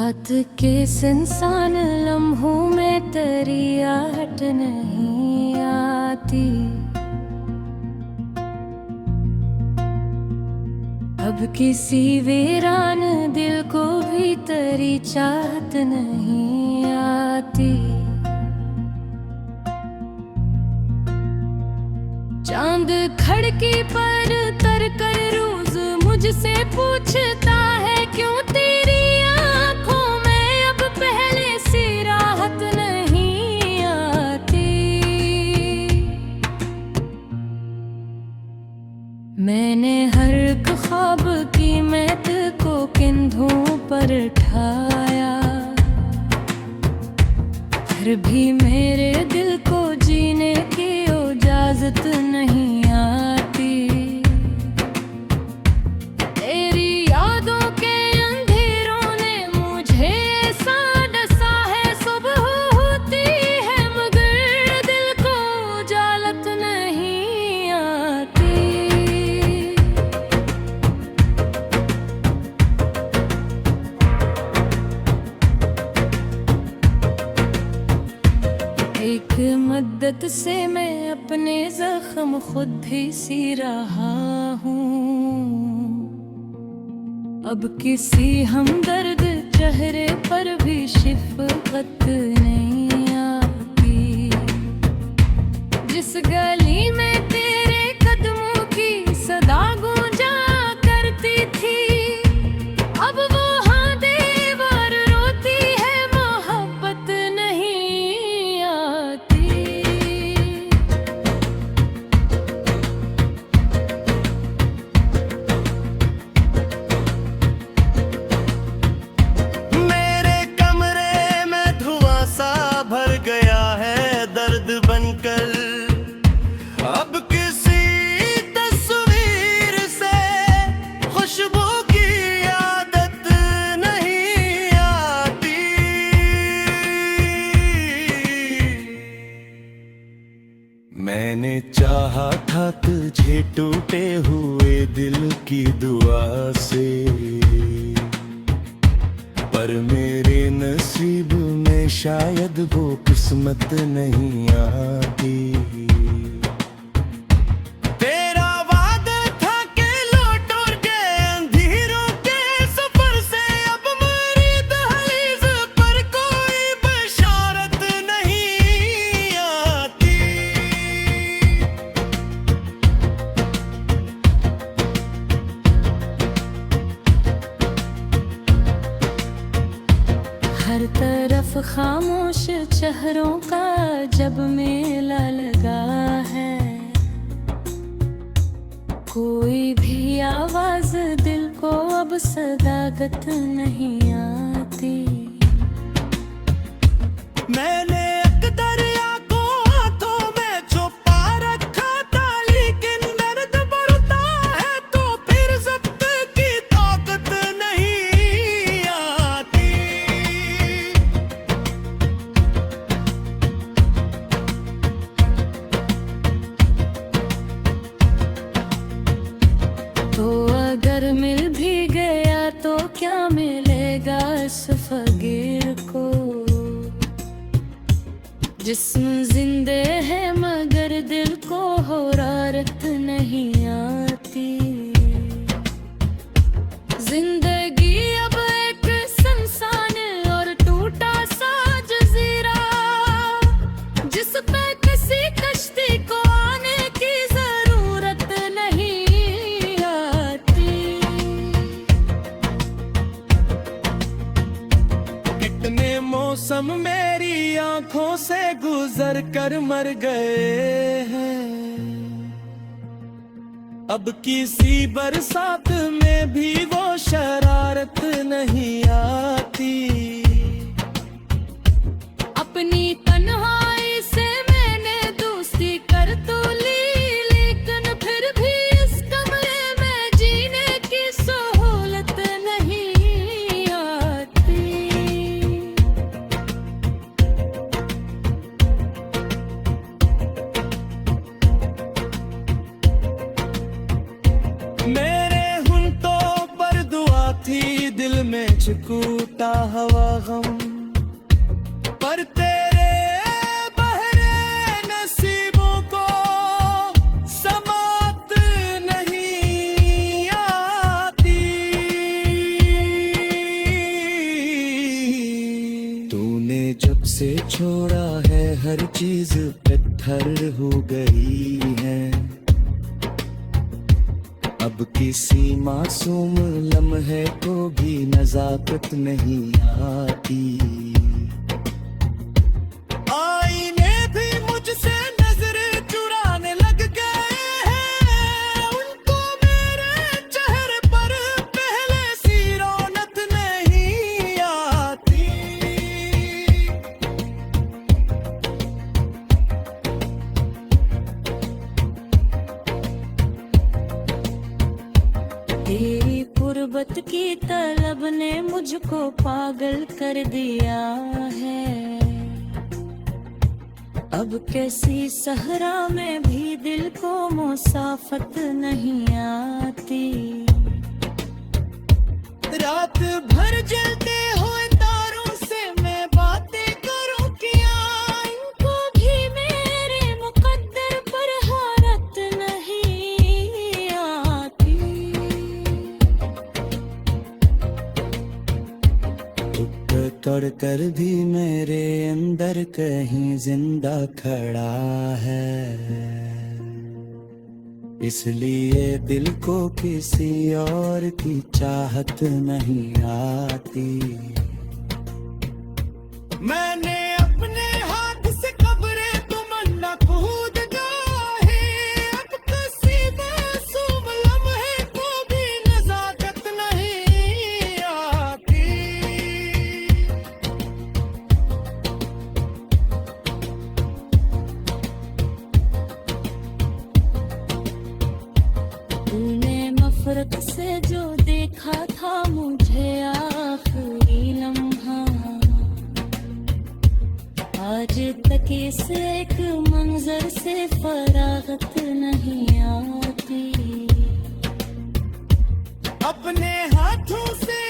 रात के सुनसान लम्हों में तेरी आहट नहीं आती। अब किसी वीरान दिल को भी तेरी चाहत नहीं आती। चांद खिड़की पर तर कर रोज मुझसे पूछता है, क्यों तेरी आंखों में अब पहले सी राहत नहीं आती। मैंने हर एक ख्वाब की महक को कंधों पर ढाया, फिर भी मेरे दिल को जीने की इजाजत नहीं आती। तेरी यादों के अंधेरों ने मुझे ऐसा डसा है, सुबह होती है मगर दिल को उजालत नहीं आती। एक मद्दत से मैं अपने जख्म खुद भी सी रहा हूँ। अब किसी हमदर्द चेहरे पर भी शिफकत नहीं आती। जिस गली में तेरे कदमों की सदा गूंजा करती थी, अब वो दीवार रोती है, मोहब्बत नहीं आती। मेरे कमरे में धुआं सा भर गया है दर्द बनकर। अब किसी तस्वीर से खुशबू की आदत नहीं आती। मैंने चाहा था तुझे टूटे हुए दिल की दुआ से, पर मेरे नसीब में शायद वो किस्मत नहीं आती। तेरा वादा था कि लौट और के अंधेरों के सफर से, अब मेरी दहलीज पर कोई बशारत नहीं आती। हर तरफ खामोश चेहरों का जब मेला लगा है, कोई भी आवाज दिल को अब सदाकत नहीं आती। मैंने एक दरिया को हाथों में छुपा रखा था, लेकिन दर्द बढ़ता है तो फिर जब्त की ताकत नहीं आती। तो अगर मिल भी गया तो क्या मिलेगा इस फकीर को। जिस्म जिंदे है मगर दिल को हुरारत नहीं आती। जिंदगी अब एक सुनसान और टूटा सा जजीरा, जिस पे किसी कश्ती को आने की जरूरत नहीं आती। कितने मौसम मेरी आंखों से गुजर कर मर गए हैं, अब किसी बरसात में भी वो शरारत नहीं आती। अपनी तन्हाई से मैंने दोस्ती कर तो ली, लेकिन फिर भी इस कमरे में जीने की सहूलत नहीं आती। मेरे हुन तो पर दुआ थी दिल में चिकू लूटा हवा गम, पर तेरे बहरे नसीबों को समात नहीं आती। तूने जब से छोड़ा है हर चीज पत्थर हो गई है, अब किसी मासूम लम्हे को भी नजाकत नहीं आती। आईने भी मुझसे नजरें चुराने लग गए हैं, उनको मेरे चेहरे पर पहले सी रौनक नहीं आती। तेरी गुर्बत की तलब ने मुझको पागल कर दिया है, अब कैसी सहरा में भी दिल को मुसाफत नहीं आती। रात भर जलते हुए तारों से मैं बातें करूं क्या, इनको भी मेरे मुकद्दर पर हारत नहीं आती। तोड़ कर भी मेरे अंदर कहीं जिंदा खड़ा है, इसलिए दिल को किसी और की चाहत नहीं आती। मैंने अपने हाथ से कब्रे तमन्ना खुद गाहे, अब किसी मासूम लम्हे को भी नजाकत नहीं आती। तूने नफरत से जो देखा था मुझे आखिरी लम्हा, आज तक इस एक मंजर से फरागत नहीं आती। अपने हाथों से